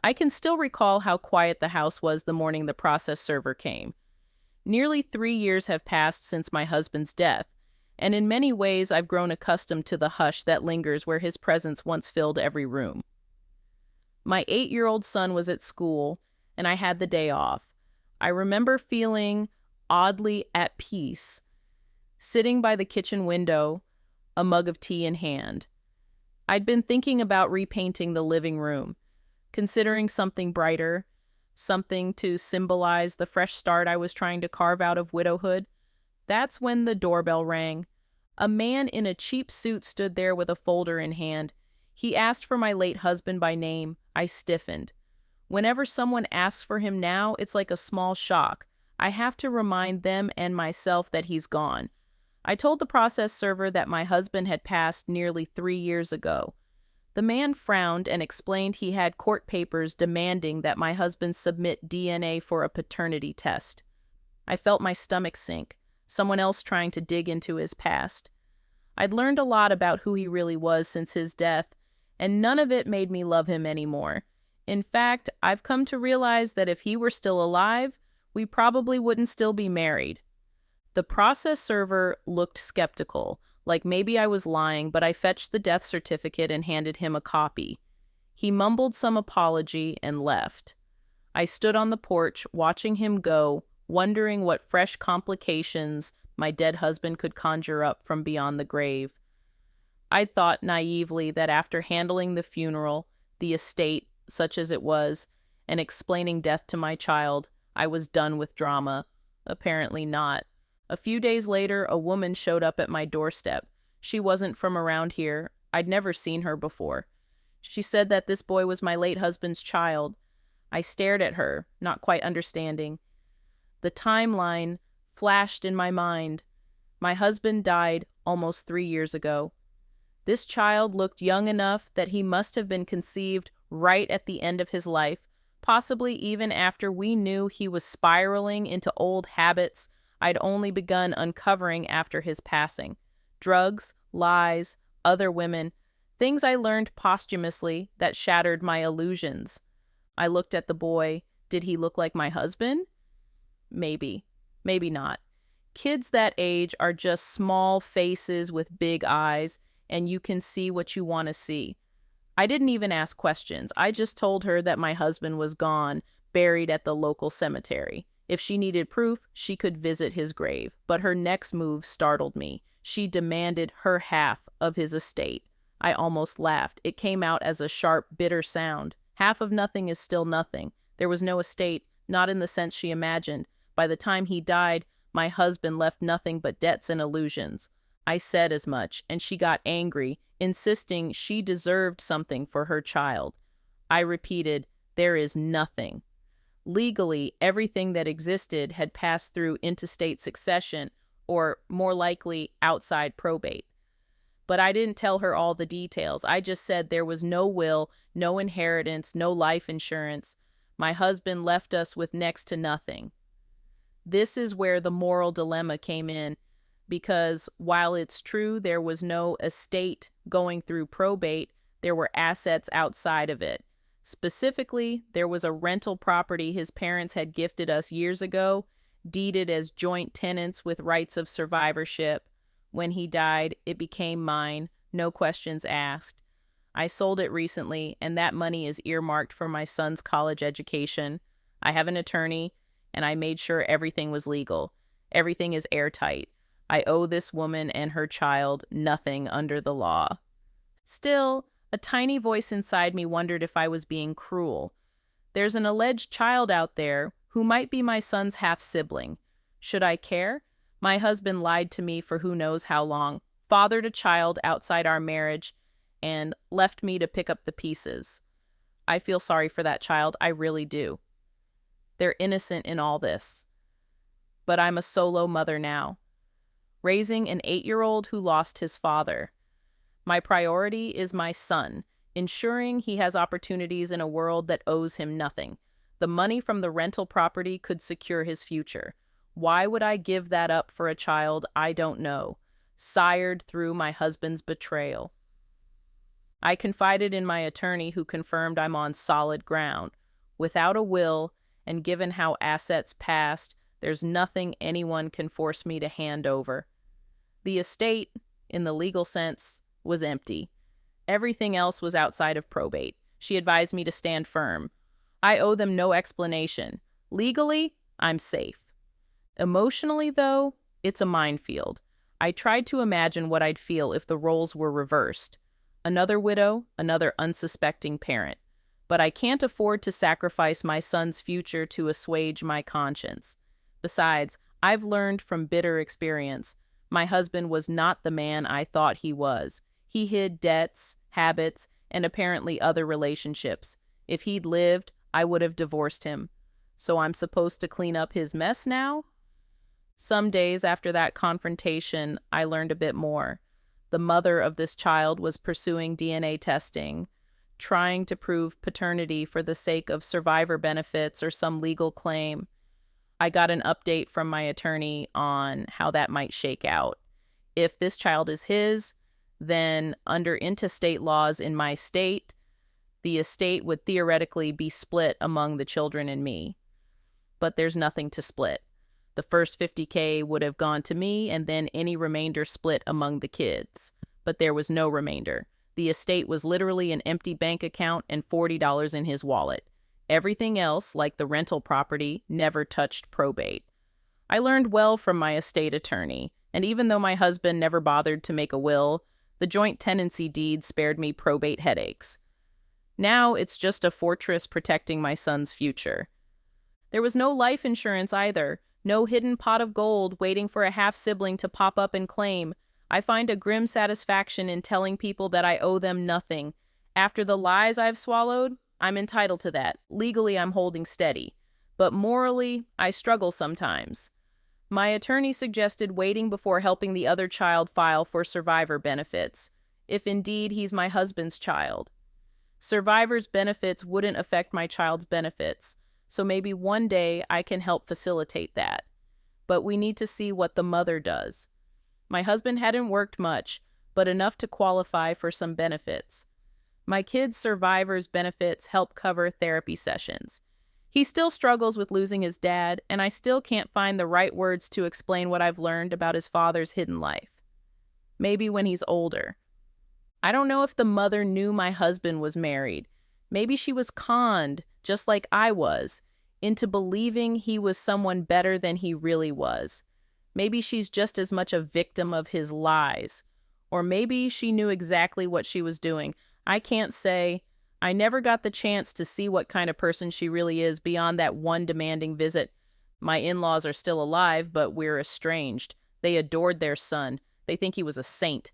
I can still recall how quiet the house was the morning the process server came. Nearly 3 years have passed since my husband's death, and in many ways I've grown accustomed to the hush that lingers where his presence once filled every room. My 8-year-old son was at school, and I had the day off. I remember feeling oddly at peace, sitting by the kitchen window, a mug of tea in hand. I'd been thinking about repainting the living room, considering something brighter, something to symbolize the fresh start I was trying to carve out of widowhood. That's when the doorbell rang. A man in a cheap suit stood there with a folder in hand. He asked for my late husband by name. I stiffened. Whenever someone asks for him now, it's like a small shock. I have to remind them and myself that he's gone. I told the process server that my husband had passed nearly 3 years ago. The man frowned and explained he had court papers demanding that my husband submit DNA for a paternity test. I felt my stomach sink, someone else trying to dig into his past. I'd learned a lot about who he really was since his death, and none of it made me love him anymore. In fact, I've come to realize that if he were still alive, we probably wouldn't still be married. The process server looked skeptical, like maybe I was lying, but I fetched the death certificate and handed him a copy. He mumbled some apology and left. I stood on the porch, watching him go, wondering what fresh complications my dead husband could conjure up from beyond the grave. I'd thought naively that after handling the funeral, the estate, such as it was, and explaining death to my child, I was done with drama. Apparently not. A few days later, a woman showed up at my doorstep. She wasn't from around here. I'd never seen her before. She said that this boy was my late husband's child. I stared at her, not quite understanding. The timeline flashed in my mind. My husband died almost 3 years ago. This child looked young enough that he must have been conceived right at the end of his life, possibly even after we knew he was spiraling into old habits I'd only begun uncovering after his passing. Drugs, lies, other women, things I learned posthumously that shattered my illusions. I looked at the boy. Did he look like my husband? Maybe. Maybe not. Kids that age are just small faces with big eyes, and you can see what you want to see. I didn't even ask questions. I just told her that my husband was gone, buried at the local cemetery. If she needed proof, she could visit his grave. But her next move startled me. She demanded her half of his estate. I almost laughed. It came out as a sharp, bitter sound. Half of nothing is still nothing. There was no estate, not in the sense she imagined. By the time he died, my husband left nothing but debts and illusions. I said as much, and she got angry, insisting she deserved something for her child. I repeated, there is nothing. Legally, everything that existed had passed through intestate succession, or more likely, outside probate. But I didn't tell her all the details. I just said there was no will, no inheritance, no life insurance. My husband left us with next to nothing. This is where the moral dilemma came in, because while it's true there was no estate going through probate, there were assets outside of it. Specifically, there was a rental property his parents had gifted us years ago, deeded as joint tenants with rights of survivorship. When he died, it became mine, no questions asked. I sold it recently, and that money is earmarked for my son's college education. I have an attorney, and I made sure everything was legal. Everything is airtight. I owe this woman and her child nothing under the law. Still, a tiny voice inside me wondered if I was being cruel. There's an alleged child out there who might be my son's half-sibling. Should I care? My husband lied to me for who knows how long, fathered a child outside our marriage, and left me to pick up the pieces. I feel sorry for that child, I really do. They're innocent in all this. But I'm a solo mother now, raising an 8-year-old who lost his father. My priority is my son, ensuring he has opportunities in a world that owes him nothing. The money from the rental property could secure his future. Why would I give that up for a child I don't know, sired through my husband's betrayal? I confided in my attorney, who confirmed I'm on solid ground. Without a will, and given how assets passed, there's nothing anyone can force me to hand over. The estate, in the legal sense, was empty. Everything else was outside of probate. She advised me to stand firm. I owe them no explanation. Legally, I'm safe. Emotionally, though, it's a minefield. I tried to imagine what I'd feel if the roles were reversed. Another widow, another unsuspecting parent. But I can't afford to sacrifice my son's future to assuage my conscience. Besides, I've learned from bitter experience, my husband was not the man I thought he was. He hid debts, habits, and apparently other relationships. If he'd lived, I would have divorced him. So I'm supposed to clean up his mess now? Some days after that confrontation, I learned a bit more. The mother of this child was pursuing DNA testing, trying to prove paternity for the sake of survivor benefits or some legal claim. I got an update from my attorney on how that might shake out. If this child is his, then under intestate laws in my state, the estate would theoretically be split among the children and me. But there's nothing to split. The first $50K would have gone to me, and then any remainder split among the kids. But there was no remainder. The estate was literally an empty bank account and $40 in his wallet. Everything else, like the rental property, never touched probate. I learned well from my estate attorney, and even though my husband never bothered to make a will, the joint tenancy deed spared me probate headaches. Now it's just a fortress protecting my son's future. There was no life insurance either. No hidden pot of gold waiting for a half-sibling to pop up and claim. I find a grim satisfaction in telling people that I owe them nothing. After the lies I've swallowed, I'm entitled to that. Legally, I'm holding steady. But morally, I struggle sometimes. My attorney suggested waiting before helping the other child file for survivor benefits, if indeed he's my husband's child. Survivor's benefits wouldn't affect my child's benefits, so maybe one day I can help facilitate that. But we need to see what the mother does. My husband hadn't worked much, but enough to qualify for some benefits. My kid's survivor's benefits help cover therapy sessions. He still struggles with losing his dad, and I still can't find the right words to explain what I've learned about his father's hidden life. Maybe when he's older. I don't know if the mother knew my husband was married. Maybe she was conned, just like I was, into believing he was someone better than he really was. Maybe she's just as much a victim of his lies. Or maybe she knew exactly what she was doing. I can't say. I never got the chance to see what kind of person she really is beyond that one demanding visit. My in-laws are still alive, but we're estranged. They adored their son. They think he was a saint.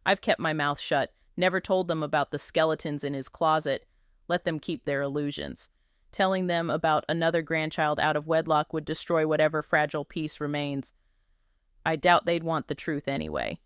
I've kept my mouth shut, never told them about the skeletons in his closet. Let them keep their illusions. Telling them about another grandchild out of wedlock would destroy whatever fragile peace remains. I doubt they'd want the truth anyway.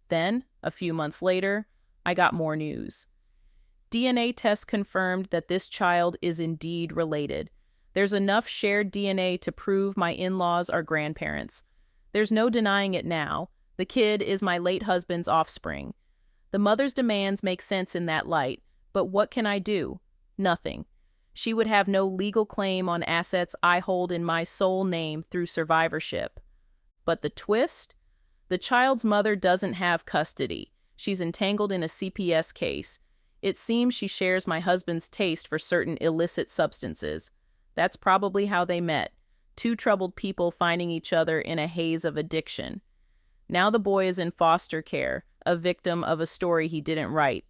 Then, a few months later, I got more news. DNA tests confirmed that this child is indeed related. There's enough shared DNA to prove my in-laws are grandparents. There's no denying it now. The kid is my late husband's offspring. The mother's demands make sense in that light, but what can I do? Nothing. She would have no legal claim on assets I hold in my sole name through survivorship. But the twist? The child's mother doesn't have custody. She's entangled in a CPS case. It seems she shares my husband's taste for certain illicit substances. That's probably how they met. Two troubled people finding each other in a haze of addiction. Now the boy is in foster care, a victim of a story he didn't write.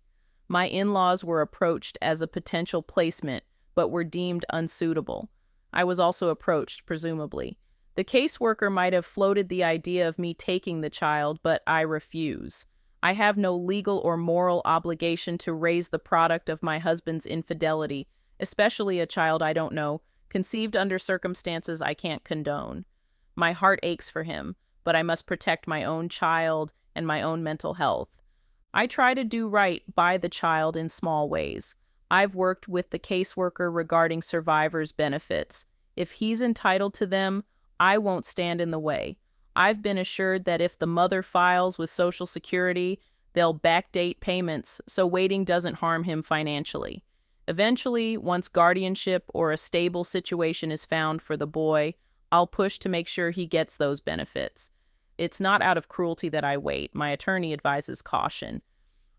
My in-laws were approached as a potential placement, but were deemed unsuitable. I was also approached, presumably. The caseworker might have floated the idea of me taking the child, but I refuse. I have no legal or moral obligation to raise the product of my husband's infidelity, especially a child I don't know, conceived under circumstances I can't condone. My heart aches for him, but I must protect my own child and my own mental health. I try to do right by the child in small ways. I've worked with the caseworker regarding survivors' benefits. If he's entitled to them, I won't stand in the way. I've been assured that if the mother files with Social Security, They'll backdate payments so waiting doesn't harm him financially. Eventually, once guardianship or a stable situation is found for the boy, I'll push to make sure he gets those benefits. It's not out of cruelty that I wait. My attorney advises caution.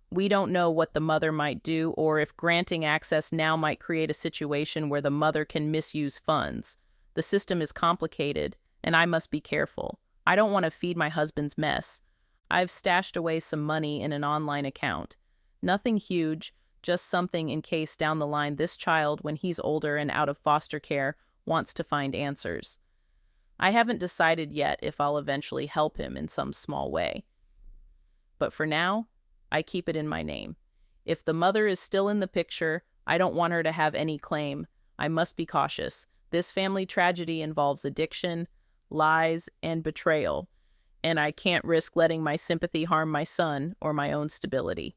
We don't know what the mother might do or if granting access now might create a situation where the mother can misuse funds. The system is complicated, and I must be careful. I don't want to feed my husband's mess. I've stashed away some money in an online account. Nothing huge, just something in case down the line this child, when he's older and out of foster care, wants to find answers. I haven't decided yet if I'll eventually help him in some small way. But for now, I keep it in my name. If the mother is still in the picture, I don't want her to have any claim. I must be cautious. This family tragedy involves addiction, lies, and betrayal, and I can't risk letting my sympathy harm my son or my own stability.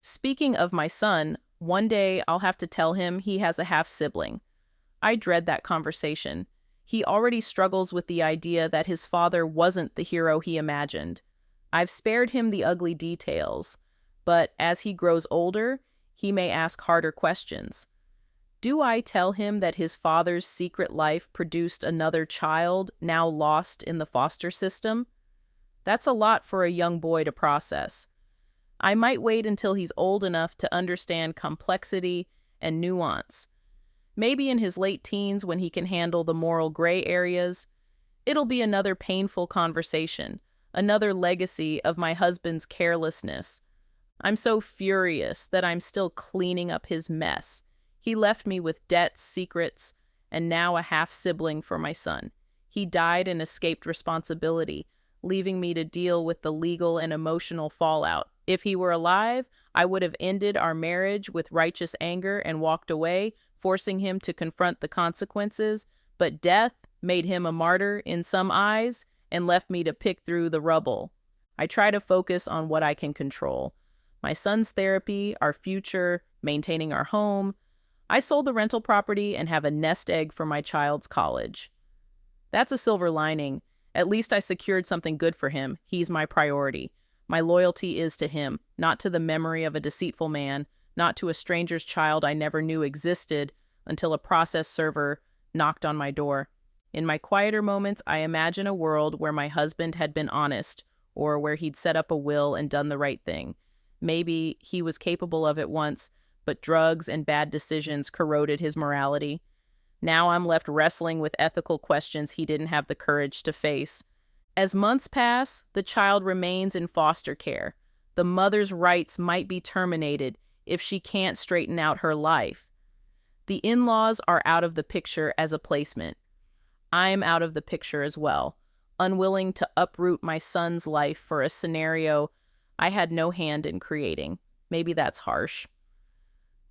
Speaking of my son, one day I'll have to tell him he has a half-sibling. I dread that conversation. He already struggles with the idea that his father wasn't the hero he imagined. I've spared him the ugly details, but as he grows older, he may ask harder questions. Do I tell him that his father's secret life produced another child now lost in the foster system? That's a lot for a young boy to process. I might wait until he's old enough to understand complexity and nuance. Maybe in his late teens when he can handle the moral gray areas. It'll be another painful conversation, another legacy of my husband's carelessness. I'm so furious that I'm still cleaning up his mess. He left me with debts, secrets, and now a half-sibling for my son. He died and escaped responsibility, leaving me to deal with the legal and emotional fallout. If he were alive, I would have ended our marriage with righteous anger and walked away, forcing him to confront the consequences, but death made him a martyr in some eyes and left me to pick through the rubble. I try to focus on what I can control. My son's therapy, our future, maintaining our home. I sold the rental property and have a nest egg for my child's college. That's a silver lining. At least I secured something good for him. He's my priority. My loyalty is to him, not to the memory of a deceitful man, not to a stranger's child I never knew existed until a process server knocked on my door. In my quieter moments, I imagine a world where my husband had been honest, or where he'd set up a will and done the right thing. Maybe he was capable of it once, but drugs and bad decisions corroded his morality. Now I'm left wrestling with ethical questions he didn't have the courage to face. As months pass, the child remains in foster care. The mother's rights might be terminated if she can't straighten out her life. The in-laws are out of the picture as a placement. I'm out of the picture as well, unwilling to uproot my son's life for a scenario I had no hand in creating. Maybe that's harsh.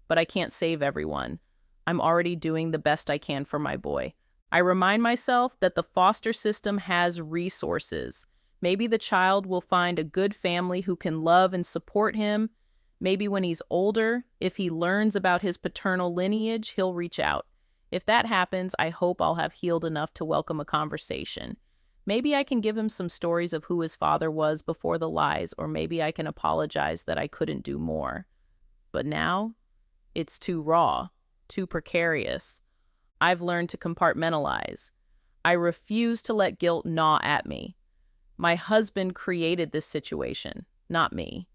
But I can't save everyone. I'm already doing the best I can for my boy. I remind myself that the foster system has resources. Maybe the child will find a good family who can love and support him. Maybe when he's older, if he learns about his paternal lineage, he'll reach out. If that happens, I hope I'll have healed enough to welcome a conversation. Maybe I can give him some stories of who his father was before the lies, or maybe I can apologize that I couldn't do more. But now, it's too raw, too precarious. I've learned to compartmentalize. I refuse to let guilt gnaw at me. My husband created this situation, not me.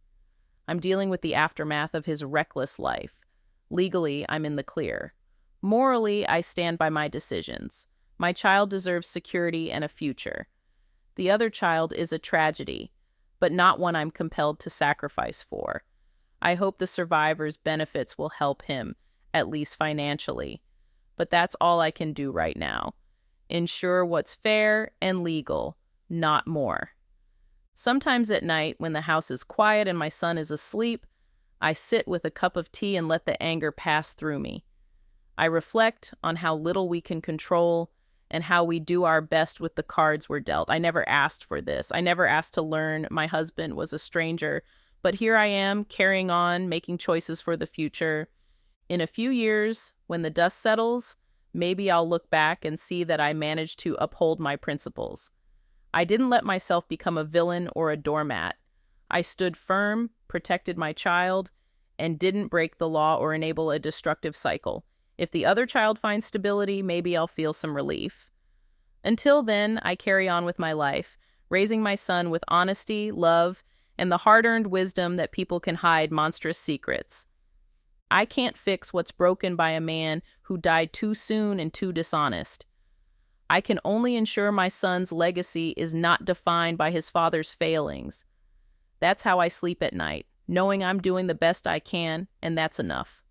I'm dealing with the aftermath of his reckless life. Legally, I'm in the clear. Morally, I stand by my decisions. My child deserves security and a future. The other child is a tragedy, but not one I'm compelled to sacrifice for. I hope the survivor's benefits will help him, at least financially. But that's all I can do right now. Ensure what's fair and legal, not more. Sometimes at night, when the house is quiet and my son is asleep, I sit with a cup of tea and let the anger pass through me. I reflect on how little we can control and how we do our best with the cards we're dealt. I never asked for this. I never asked to learn my husband was a stranger. But here I am, carrying on, making choices for the future. In a few years, when the dust settles, maybe I'll look back and see that I managed to uphold my principles. I didn't let myself become a villain or a doormat. I stood firm, protected my child, and didn't break the law or enable a destructive cycle. If the other child finds stability, maybe I'll feel some relief. Until then, I carry on with my life, raising my son with honesty, love, and the hard-earned wisdom that people can hide monstrous secrets. I can't fix what's broken by a man who died too soon and too dishonest. I can only ensure my son's legacy is not defined by his father's failings. That's how I sleep at night, knowing I'm doing the best I can, and that's enough.